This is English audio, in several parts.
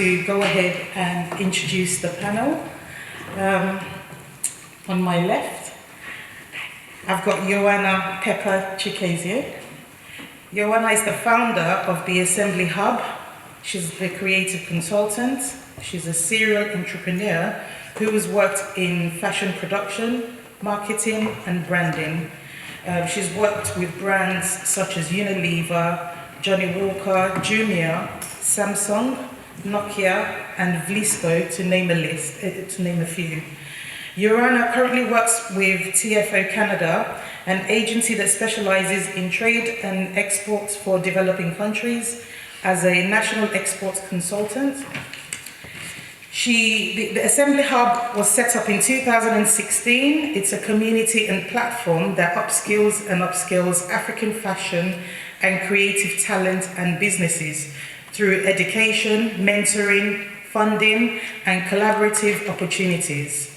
to go ahead and introduce the panel. On my left, I've got Joanna Pepper Chikezie. Joanna is the founder of the Assembly Hub. She's the creative consultant. She's a serial entrepreneur who has worked in fashion production, marketing, and branding. She's worked with brands such as Unilever, Johnny Walker, Jumia, Samsung, Nokia, and Vlisco, to name a few. Joanna currently works with TFO Canada, an agency that specializes in trade and exports for developing countries, as a national export consultant. The Assembly Hub was set up in 2016. It's a community and platform that upskills and upskills African fashion and creative talent and businesses through education, mentoring, funding, and collaborative opportunities.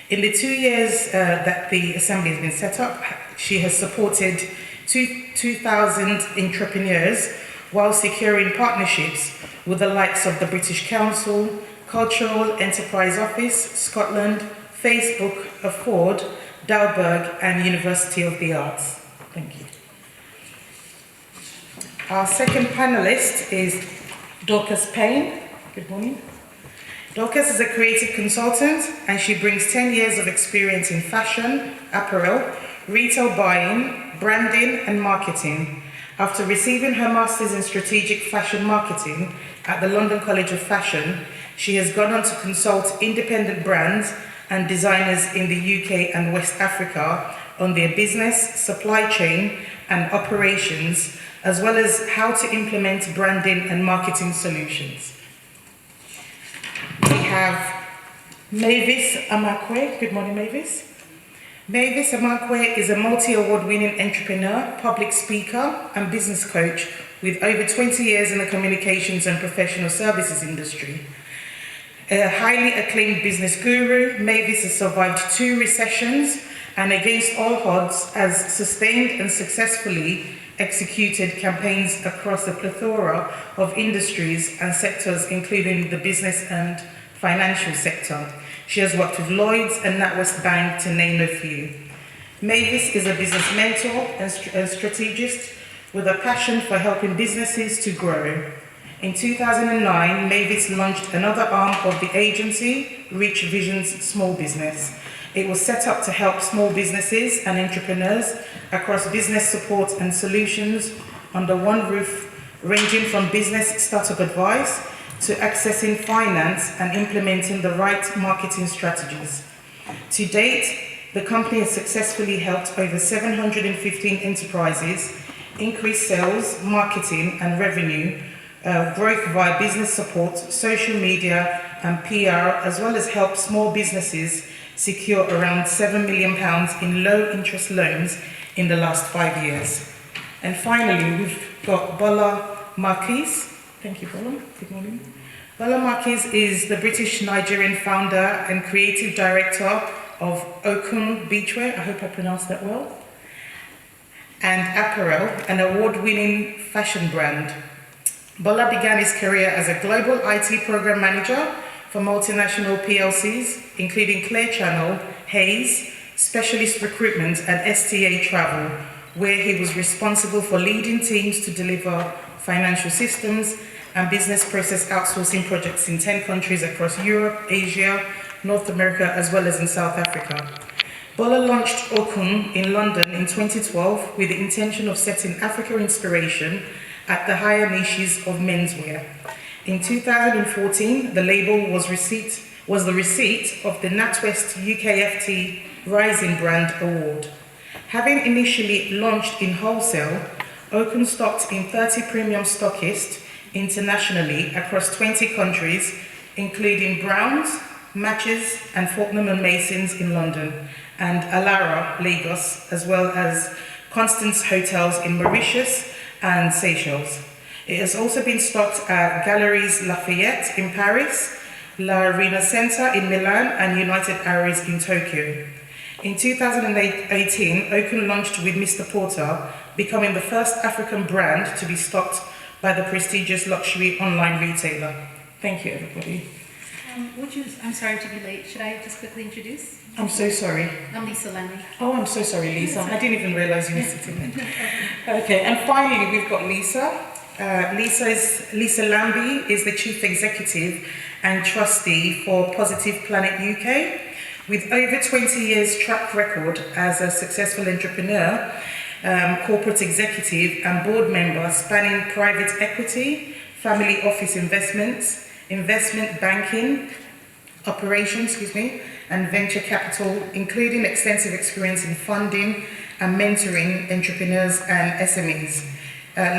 In the 2 years that the Assembly has been set up, she has supported 2,000 entrepreneurs while securing partnerships with the likes of the British Council, Cultural Enterprise Office, Scotland, Facebook, Afford, Dalberg, and University of the Arts. Thank you. Our second panelist is Dorcas Payne. Good morning. Dorcas is a creative consultant, and she brings 10 years of experience in fashion, apparel, retail buying, branding, and marketing. After receiving her master's in strategic fashion marketing at the London College of Fashion, she has gone on to consult independent brands and designers in the UK and West Africa on their business, supply chain, and operations, as well as how to implement branding and marketing solutions. We have Mavis Amakwe. Good morning, Mavis. Mavis Amakwe is a multi-award-winning entrepreneur, public speaker, and business coach with over 20 years in the communications and professional services industry. A highly acclaimed business guru, Mavis has survived 2 recessions and, against all odds, has sustained and successfully executed campaigns across a plethora of industries and sectors, including the business and financial sector. She has worked with Lloyds and NatWest Bank, to name a few. Mavis is a business mentor and strategist with a passion for helping businesses to grow. In 2009, Mavis launched another arm of the agency, Reach Vision's Small Business. It was set up to help small businesses and entrepreneurs across business support and solutions under one roof, ranging from business startup advice to accessing finance and implementing the right marketing strategies. To date, the company has successfully helped over 715 enterprises increase sales, marketing, and revenue, growth via business support, social media, and PR, as well as help small businesses secure around £7 million in low-interest loans in the last 5 years. And finally, we've got Bola Marquis. Thank you, Bola. Good morning. Bola Marquis is the British-Nigerian founder and creative director of Okun Beachwear, I hope I pronounced that well, and Apparel, an award-winning fashion brand. Bola began his career as a global IT program manager for multinational PLCs, including Clear Channel, Hayes, Specialist Recruitment, and STA Travel, where he was responsible for leading teams to deliver financial systems and business process outsourcing projects in 10 countries across Europe, Asia, North America, as well as in South Africa. Bola launched Okun in London in 2012 with the intention of setting Africa inspiration at the higher niches of menswear. In 2014, the label was the receipt of the NatWest UKFT Rising Brand Award. Having initially launched in wholesale, Okun stocked in 30 premium stockists internationally across 20 countries, including Browns, Matches, and Fortnum & Masons in London, and Alara, Lagos, as well as Constance Hotels in Mauritius and Seychelles. It has also been stocked at Galeries Lafayette in Paris, La Arena Center in Milan, and United Aries in Tokyo. In 2018, Okun launched with Mr. Porter, becoming the first African brand to be stocked by the prestigious luxury online retailer. Thank you, everybody. I'm sorry to be late. Should I just quickly introduce? I'm so sorry. I'm Lisa Langley. Oh, I'm so sorry, Lisa. I didn't even realize you were sitting there. Okay, and finally, we've got Lisa. Lisa Lambie is the Chief Executive and Trustee for Positive Planet UK. With over 20 years track record as a successful entrepreneur, corporate executive and board member spanning private equity, family office investments, investment banking, operations, and venture capital, including extensive experience in funding and mentoring entrepreneurs and SMEs.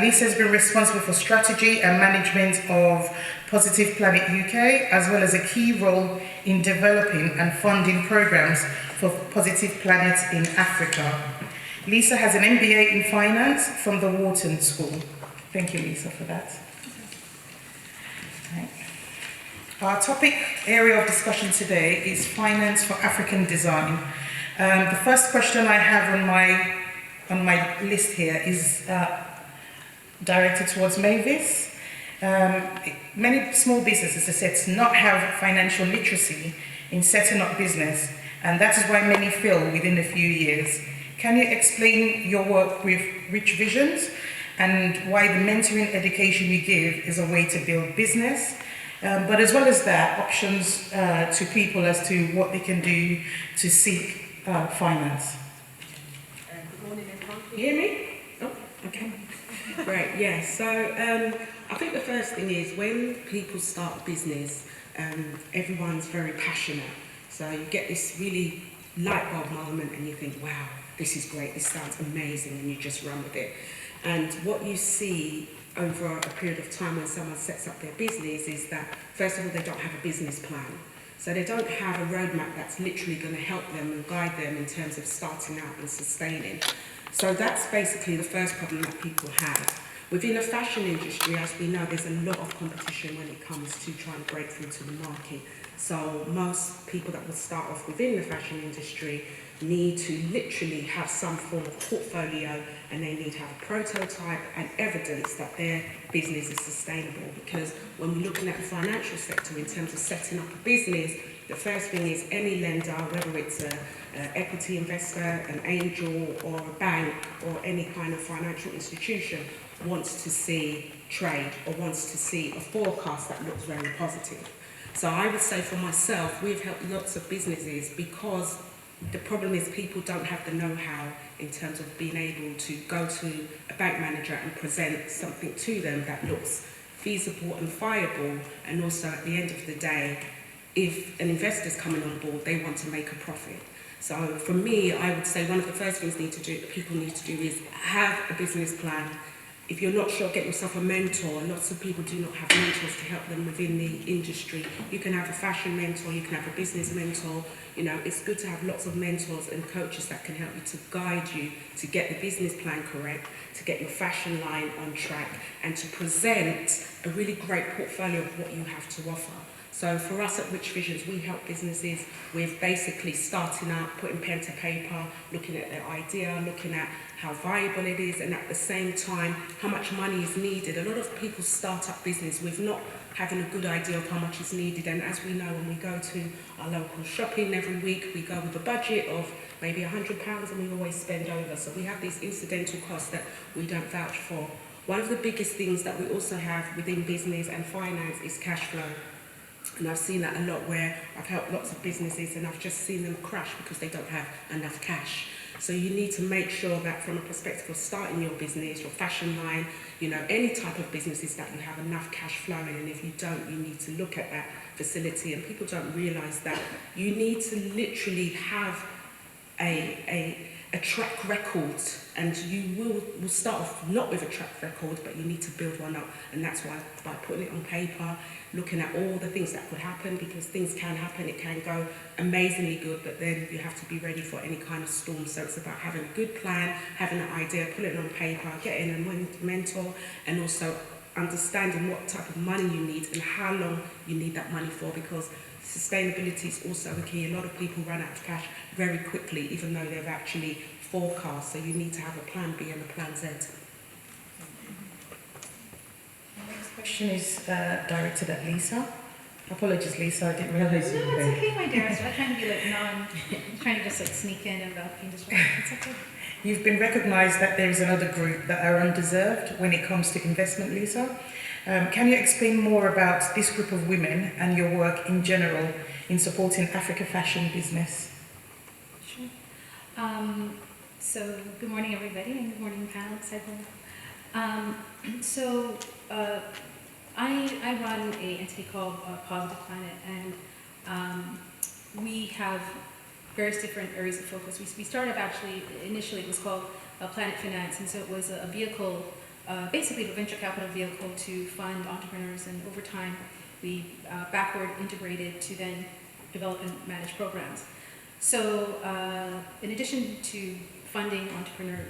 Lisa has been responsible for strategy and management of Positive Planet UK, as well as a key role in developing and funding programs for Positive Planet in Africa. Lisa has an MBA in finance from the Wharton School. Thank you, Lisa, for that. Right. Our topic area of discussion today is finance for African design. The first question I have on my list here is directed towards Mavis. Many small businesses are said to not have financial literacy in setting up business, and that is why many fail within a few years. Can you explain your work with Rich Visions and why the mentoring education you give is a way to build business? But as well as that, options to people as to what they can do to seek finance. Good morning, everyone. Can you hear me? Oh, okay. Great, yeah. So I think the first thing is when people start a business, everyone's very passionate. So you get this really light bulb moment and you think, wow, this is great, this sounds amazing, and you just run with it. And what you see over a period of time when someone sets up their business is that, first of all, they don't have a business plan. So they don't have a roadmap that's literally going to help them and guide them in terms of starting out and sustaining. So that's basically the first problem that people have. Within the fashion industry, as we know, there's a lot of competition when it comes to trying to break through to the market. So most people that will start off within the fashion industry need to literally have some form of portfolio, and they need to have a prototype and evidence that their business is sustainable. Because when we're looking at the financial sector in terms of setting up a business, the first thing is any lender, whether it's an equity investor, an angel or a bank or any kind of financial institution, wants to see trade or wants to see a forecast that looks very positive. So I would say for myself, we've helped lots of businesses because the problem is people don't have the know-how in terms of being able to go to a bank manager and present something to them that looks feasible and viable, and also at the end of the day, if an investor's coming on board, they want to make a profit. So for me, I would say one of the first things people need to do is have a business plan. If you're not sure, get yourself a mentor. Lots of people do not have mentors to help them within the industry. You can have a fashion mentor, you can have a business mentor. You know, it's good to have lots of mentors and coaches that can help you to guide you to get the business plan correct, to get your fashion line on track, and to present a really great portfolio of what you have to offer. So for us at Rich Visions, we help businesses with basically starting out, putting pen to paper, looking at their idea, looking at how viable it is, and at the same time, how much money is needed. A lot of people start up business with not having a good idea of how much is needed. And as we know, when we go to our local shopping every week, we go with a budget of maybe £100 and we always spend over. So we have these incidental costs that we don't vouch for. One of the biggest things that we also have within business and finance is cash flow. And I've seen that a lot where I've helped lots of businesses and I've just seen them crash because they don't have enough cash. So you need to make sure that from a perspective of starting your business, your fashion line, you know, any type of businesses, that you have enough cash flowing. And if you don't, you need to look at that facility. And people don't realise that you need to literally have a track record, and you will start off not with a track record, but you need to build one up. And that's why, by putting it on paper, looking at all the things that could happen, because things can happen, it can go amazingly good, but then you have to be ready for any kind of storm. So it's about having a good plan, having an idea, putting it on paper, getting a mentor, and also understanding what type of money you need and how long you need that money for, because sustainability is also the key. A lot of people run out of cash very quickly, even though they've actually forecast. So you need to have a plan B and a plan Z. question is directed at Lisa. Apologies, Lisa, I didn't realise you No, were it's there. okay, my dearest. I'm trying to be like trying to just like sneak in and without being disrupted. It's okay. You've been recognised that there is another group that are undeserved when it comes to investment, Lisa. Can you explain more about this group of women and your work in general in supporting Africa fashion business? Sure. So good morning, everybody, and good morning, panel. So I run an entity called Positive Planet, and we have various different areas of focus. We started actually, initially it was called Planet Finance, and so it was a vehicle, basically a venture capital vehicle to fund entrepreneurs, and over time we backward integrated to then develop and manage programs. So in addition to funding entrepreneur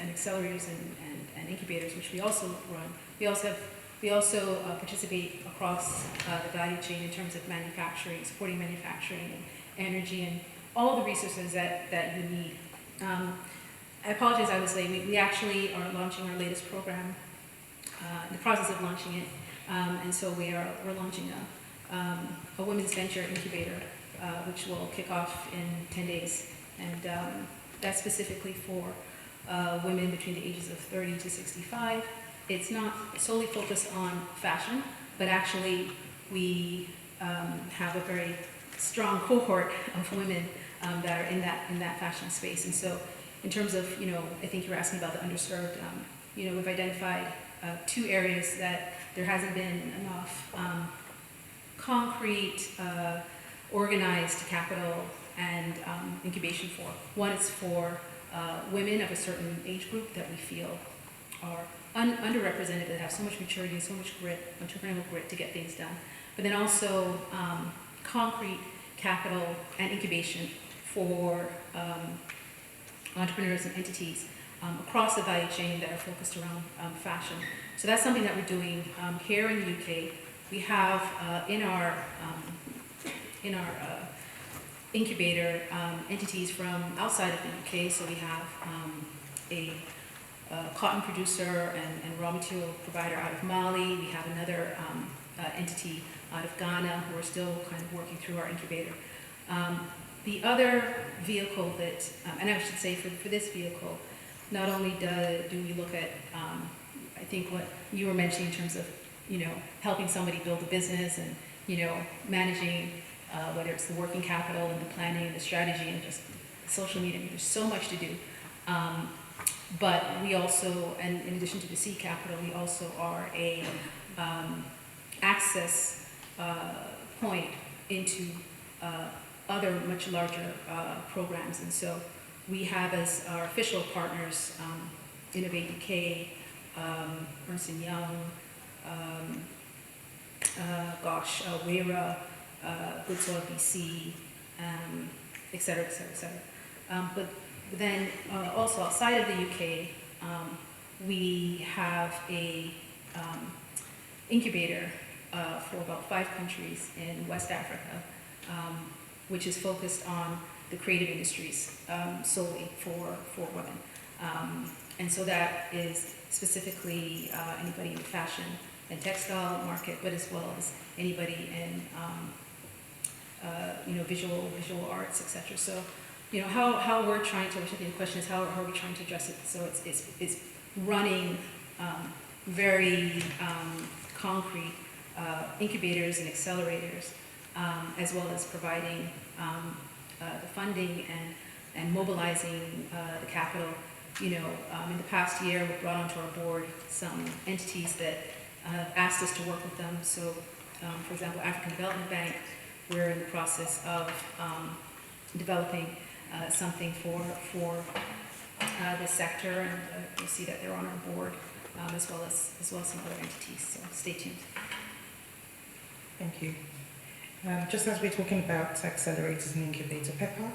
and accelerators and incubators, which we also run, we also participate across the value chain in terms of manufacturing, supporting manufacturing and energy and all the resources that you need. I apologize I was late. We actually are launching our latest program, in the process of launching it, and so we're launching a women's venture incubator, which will kick off in 10 days, and that's specifically for women between the ages of 30 to 65. It's not solely focused on fashion, but actually we have a very strong cohort of women that are in that fashion space. And so in terms of, I think you were asking about the underserved, we've identified 2 areas that there hasn't been enough concrete, organized capital and incubation for. One is for women of a certain age group that we feel are underrepresented, that have so much maturity and so much grit, entrepreneurial grit to get things done. But then also concrete capital and incubation for entrepreneurs and entities across the value chain that are focused around fashion. So that's something that we're doing here in the UK. We have in our incubator entities from outside of the UK. So we have a cotton producer and raw material provider out of Mali. We have another entity out of Ghana who are still kind of working through our incubator. The other vehicle that, and I should say for this vehicle, not only do we look at, I think what you were mentioning in terms of, helping somebody build a business and, managing whether it's the working capital and the planning and the strategy and just social media. There's so much to do. But we also, and in addition to the seed capital, we also are a access point into other much larger programs. And so we have as our official partners Innovate UK, Ernst & Young, WERA, Good Soil BC, et cetera, et cetera, et cetera. But then also outside of the UK, we have a incubator for about 5 countries in West Africa, which is focused on the creative industries solely for women. And so that is specifically anybody in the fashion and textile market, but as well as anybody in visual arts, etc. So, how we're trying to, the question is how are we trying to address it? So it's running very concrete incubators and accelerators, as well as providing the funding and mobilizing the capital. In the past year, we brought onto our board some entities that asked us to work with them. So, for example, African Development Bank, we're in the process of developing something for this sector, and you'll see that they're on our board, as well as some other entities. So stay tuned. Thank you. Just as we're talking about accelerators and incubator, Pepper,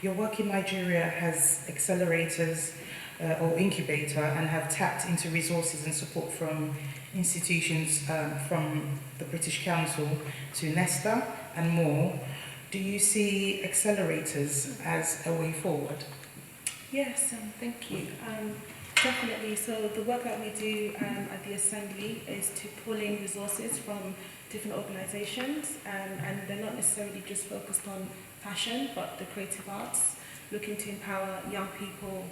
your work in Nigeria has accelerators or incubator and have tapped into resources and support from institutions from the British Council to Nesta and more. Do you see accelerators as a way forward? Yes, thank you. Definitely. So the work that we do at the Assembly is to pull in resources from different organisations, and they're not necessarily just focused on fashion, but the creative arts, looking to empower young people,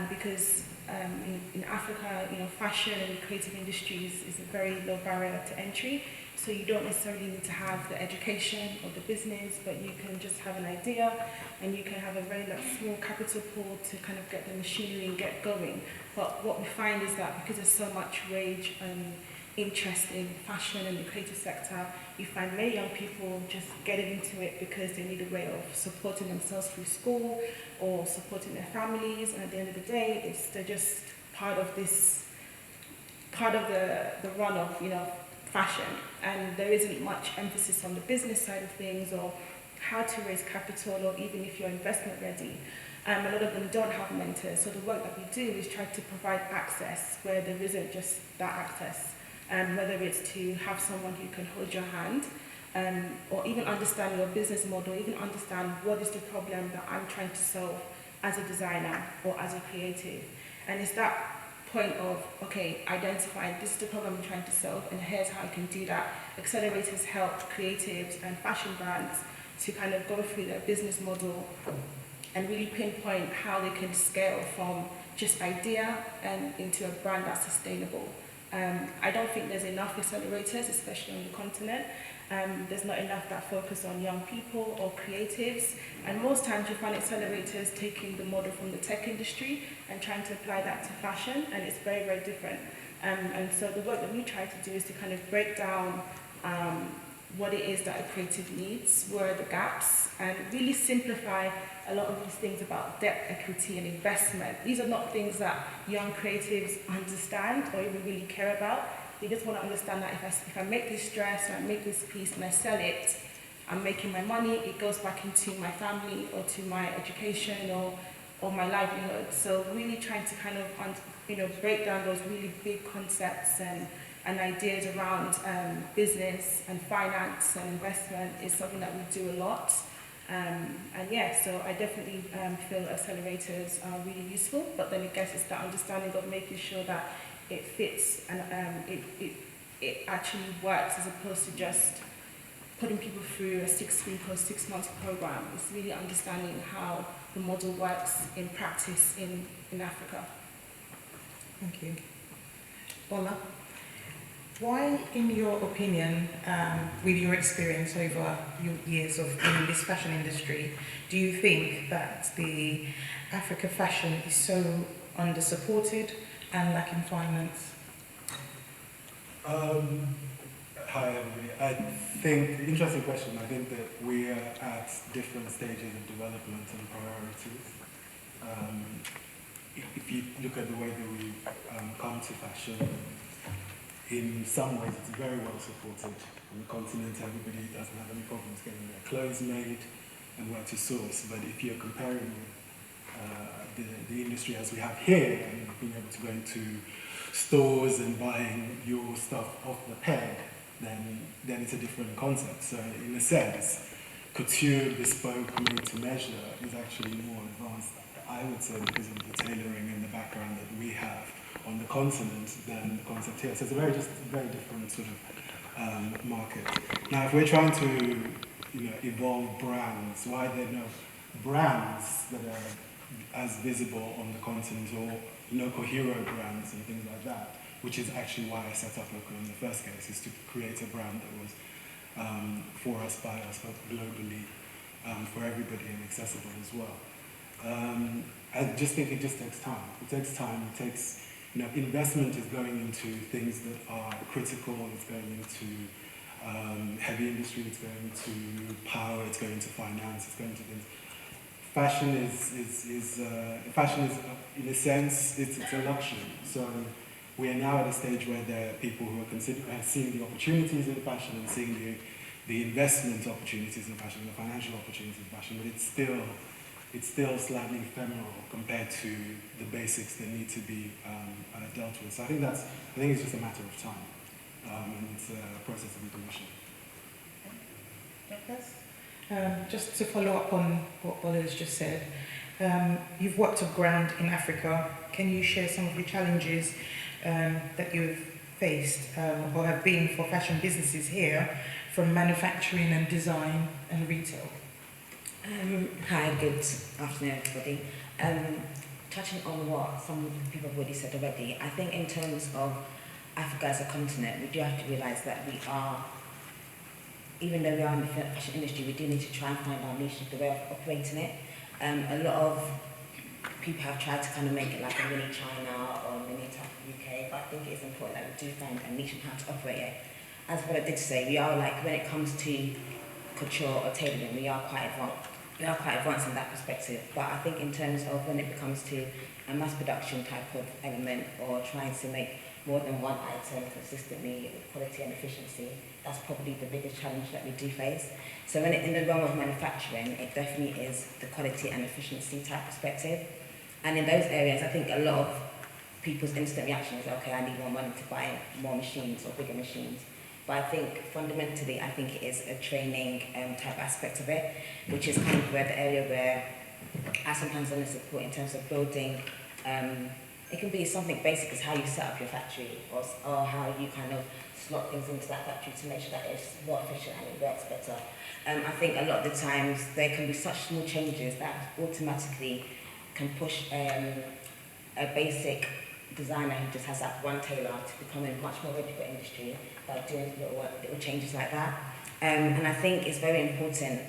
because in Africa, fashion and creative industries is a very low barrier to entry. So you don't necessarily need to have the education or the business, but you can just have an idea, and you can have a very small capital pool to kind of get the machinery and get going. But what we find is that because there's so much rage and interest in fashion and the creative sector, you find many young people just getting into it because they need a way of supporting themselves through school or supporting their families, and at the end of the day, they're just part of the run of fashion, and there isn't much emphasis on the business side of things or how to raise capital, or even if you're investment ready. A lot of them don't have mentors, so the work that we do is try to provide access where there isn't just that access, whether it's to have someone who can hold your hand, or even understand your business model, even understand what is the problem that I'm trying to solve as a designer or as a creative. And it's that point of, okay, identifying this is the problem I'm trying to solve, and here's how I can do that. Accelerators help creatives and fashion brands to kind of go through their business model and really pinpoint how they can scale from just idea and into a brand that's sustainable. I don't think there's enough accelerators, especially on the continent. There's not enough that focus on young people or creatives, and most times you find accelerators taking the model from the tech industry and trying to apply that to fashion, and it's very, very different. And so the work that we try to do is to kind of break down what it is that a creative needs, where are the gaps, and really simplify a lot of these things about debt, equity, and investment. These are not things that young creatives understand or even really care about. They just want to understand that if I make this dress or I make this piece and I sell it, I'm making my money, it goes back into my family or to my education or my livelihood. So really trying to kind of break down those really big concepts and ideas around business and finance and investment is something that we do a lot. So I definitely feel accelerators are really useful, but then I guess it's that understanding of making sure that it fits and it actually works, as opposed to just putting people through a 6-week or 6 month program. It's really understanding how the model works in practice in Africa. Thank you. Bola, why, in your opinion, with your experience over your years of being in this fashion industry, do you think that the Africa fashion is so under-supported and lacking finance? Hi everybody. I think, interesting question. I think that we are at different stages of development and priorities. If you look at the way that we come to fashion, in some ways it's very well supported. On the continent, everybody doesn't have any problems getting their clothes made and where to source. But if you're comparing with the industry as we have here, and being able to go into stores and buying your stuff off the peg, then it's a different concept. So in a sense, couture, bespoke, made to measure is actually more advanced, I would say, because of the tailoring and the background that we have on the continent than the concept here. So it's a very different sort of market. Now, if we're trying to evolve brands, why are there no brands that are as visible on the continent, or local hero brands and things like that, which is actually why I set up Local in the first case, is to create a brand that was for us, by us, but globally for everybody and accessible as well. I just think it just takes time. It takes time. It takes, investment is going into things that are critical. It's going into heavy industry. It's going to power. It's going to finance. It's going to things. Fashion is in a sense, it's a luxury. So we are now at a stage where there are people who are seeing the opportunities in fashion and seeing the investment opportunities in fashion, the financial opportunities in fashion, but it's still slightly ephemeral compared to the basics that need to be dealt with. So I think it's just a matter of time, and it's a process of evolution. Just to follow up on what Bola has just said, You've worked on ground in Africa. Can you share some of the challenges that you've faced or have been for fashion businesses here from manufacturing and design and retail? Hi, good afternoon, everybody. Touching on what some people have already said already, I think in terms of Africa as a continent, we do have to realise that we are, even though we are in the fashion industry, we do need to try and find our niche of the way of operating it. A lot of people have tried to kind of make it like a mini China or a mini type of UK, but I think it's important that we do find a niche of how to operate it. As what I did say, we are like, when it comes to couture or tailoring, we are quite advanced. We are quite advanced in that perspective, but I think in terms of when it comes to a mass production type of element or trying to make more than one item consistently with quality and efficiency, that's probably the biggest challenge that we do face. So when in the realm of manufacturing, it definitely is the quality and efficiency type perspective. And in those areas, I think a lot of people's instant reaction is, okay, I need more money to buy more machines or bigger machines. But I think fundamentally, I think it is a training type aspect of it, which is kind of where the area where I sometimes want to support in terms of building. It can be something basic as how you set up your factory or how you kind of slot things into that factory to make sure that it's more efficient and it works better. I think a lot of the times there can be such small changes that automatically can push a basic designer who just has that one tailor to becoming much more ready for industry by doing little changes like that. And I think it's very important,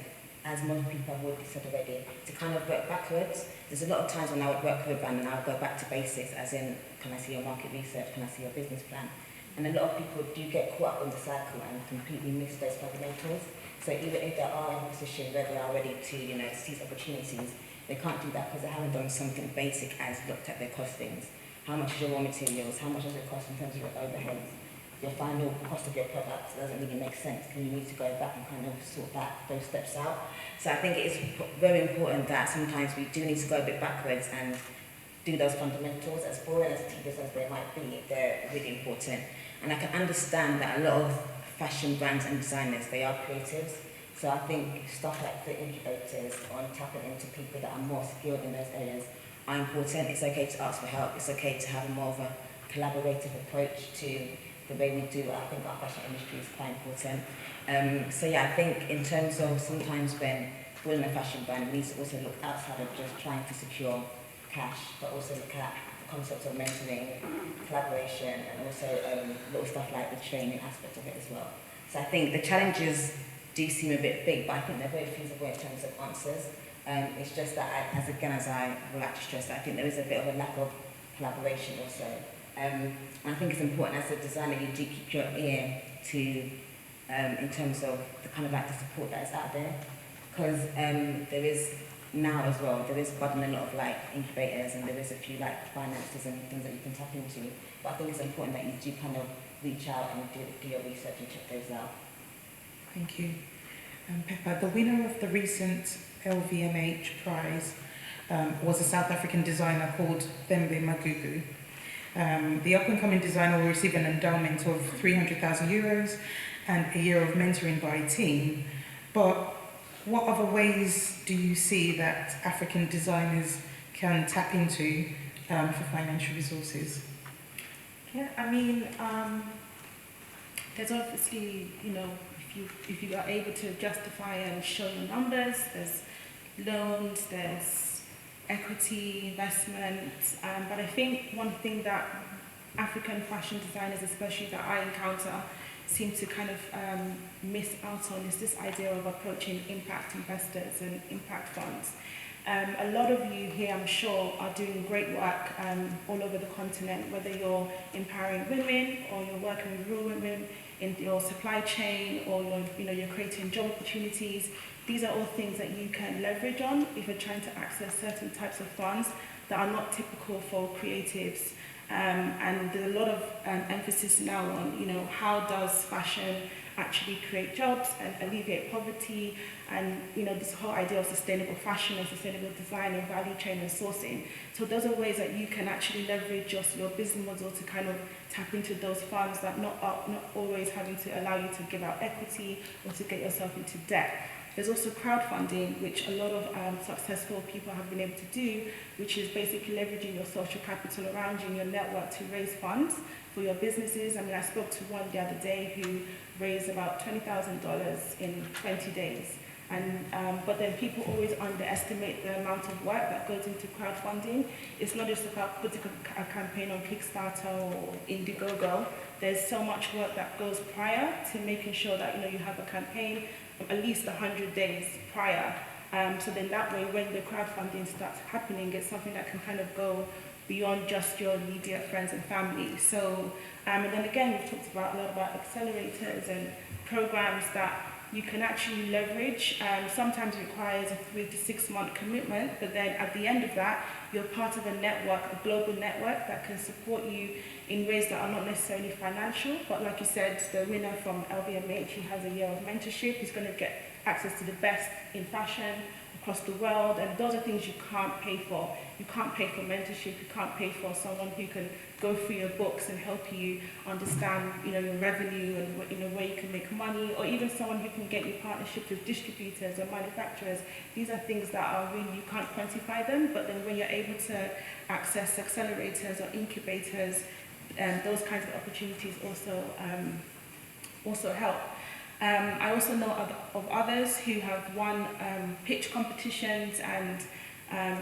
as most people have already said already, to kind of work backwards. There's a lot of times when I would work with a brand and I would go back to basics, as in, can I see your market research, can I see your business plan? And a lot of people do get caught up in the cycle and completely miss those fundamentals. So even if they are in a position where they are ready to, seize opportunities, they can't do that because they haven't done something basic as looked at their costings. How much is your raw materials? How much does it cost in terms of your overheads? Your final cost of your product doesn't really make sense, and you need to go back and kind of sort those steps out. So I think it is very important that sometimes we do need to go a bit backwards and do those fundamentals. As boring as tedious as they might be, they're really important. And I can understand that a lot of fashion brands and designers, they are creatives. So I think stuff like the incubators on tapping into people that are more skilled in those areas are important. It's okay to ask for help. It's okay to have more of a collaborative approach to the way we do it. I think our fashion industry is quite important. So yeah, I think in terms of sometimes when building a fashion brand, we need to also look outside of just trying to secure cash, but also look at the concept of mentoring, collaboration, and also little stuff like the training aspect of it as well. So I think the challenges do seem a bit big, but I think they're very feasible in terms of answers. It's just that, as I would like to stress, I think there is a bit of a lack of collaboration also. And I think it's important as a designer you do keep your ear to, in terms of the kind of like the support that is out there, because there is now as well, there is budding a lot of like incubators and there is a few like finances and things that you can tap into. But I think it's important that you do kind of reach out and do your research and check those out. Thank you. Pepper, the winner of the recent LVMH prize was a South African designer called Thembe Magugu. The up-and-coming designer will receive an endowment of €300,000 and a year of mentoring by a team. But what other ways do you see that African designers can tap into for financial resources? Yeah, I mean, there's obviously, if you are able to justify and show your numbers, there's loans, there's equity, investments, but I think one thing that African fashion designers, especially that I encounter, seem to kind of miss out on is this idea of approaching impact investors and impact funds. A lot of you here, I'm sure, are doing great work all over the continent, whether you're empowering women or you're working with rural women in your supply chain or you're creating job opportunities. These are all things that you can leverage on if you're trying to access certain types of funds that are not typical for creatives. And there's a lot of emphasis now on, how does fashion actually create jobs and alleviate poverty, and this whole idea of sustainable fashion and sustainable design and value chain and sourcing. So those are ways that you can actually leverage your business model to kind of tap into those funds that not always having to allow you to give out equity or to get yourself into debt. There's also crowdfunding, which a lot of successful people have been able to do, which is basically leveraging your social capital around you and your network to raise funds for your businesses. I mean, I spoke to one the other day who raised about $20,000 in 20 days. And but then people always underestimate the amount of work that goes into crowdfunding. It's not just about putting a campaign on Kickstarter or Indiegogo. There's so much work that goes prior to making sure that you have a campaign at least 100 days prior. So then that way, when the crowdfunding starts happening, it's something that can kind of go beyond just your immediate friends and family. So and then again, we've talked about a lot about accelerators and programs that you can actually leverage. Sometimes it requires a 3 to 6 month commitment, but then at the end of that, you're part of a network, a global network that can support you in ways that are not necessarily financial. But like you said, the winner from LVMH, he has a year of mentorship. He's going to get access to the best in fashion across the world, and those are things you can't pay for. You can't pay for mentorship. You can't pay for someone who can go through your books and help you understand, your revenue and where you can make money, or even someone who can get you partnerships with distributors or manufacturers. These are things that are really, you can't quantify them, but then when you're able to access accelerators or incubators, those kinds of opportunities also help. I also know of others who have won pitch competitions, and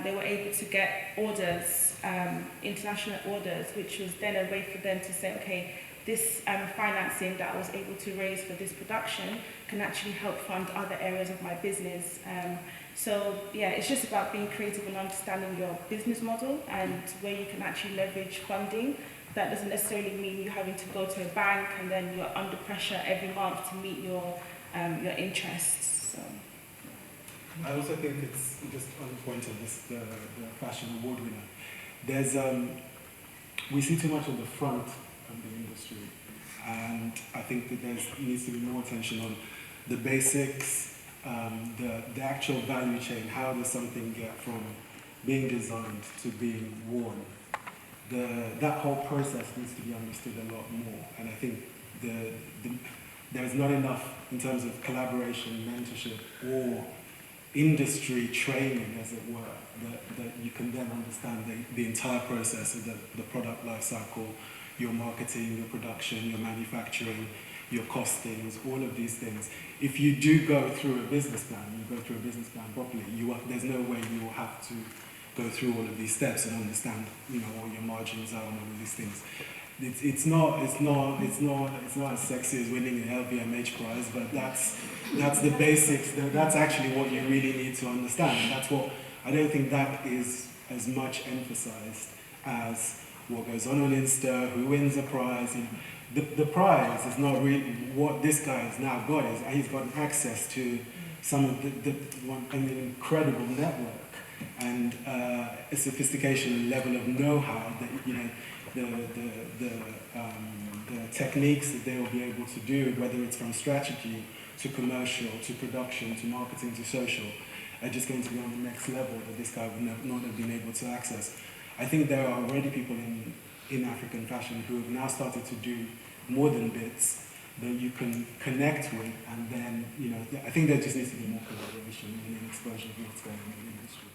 they were able to get orders, international orders, which was then a way for them to say, okay, this financing that I was able to raise for this production can actually help fund other areas of my business. So yeah, it's just about being creative and understanding your business model and where you can actually leverage funding. That doesn't necessarily mean you're having to go to a bank and then you're under pressure every month to meet your interests. So. I also think it's just on the point of this, the fashion award winner. There's we see too much on the front of the industry, and I think that there needs to be more attention on the basics, the actual value chain. How does something get from being designed to being worn? That whole process needs to be understood a lot more, and I think there is not enough in terms of collaboration, mentorship, or industry training, as it were, that you can then understand the entire process of the product life cycle, your marketing, your production, your manufacturing, your costings, all of these things. If you do go through a business plan, properly, there's no way you will have to go through all of these steps and understand, what your margins are and all of these things. It's not as sexy as winning the LVMH prize, but that's the basics. That's actually what you really need to understand. And that's what I don't think that is as much emphasized as what goes on Insta, who wins a prize. The prize is not really what this guy has now got. He's got access to some of an incredible network and a sophistication and level of know-how that the techniques that they will be able to do, whether it's from strategy to commercial to production to marketing to social, are just going to be on the next level that this guy would not have been able to access. I think there are already people in African fashion who have now started to do more than bits that you can connect with, and then I think there just needs to be more collaboration and exposure of what's going on in the industry.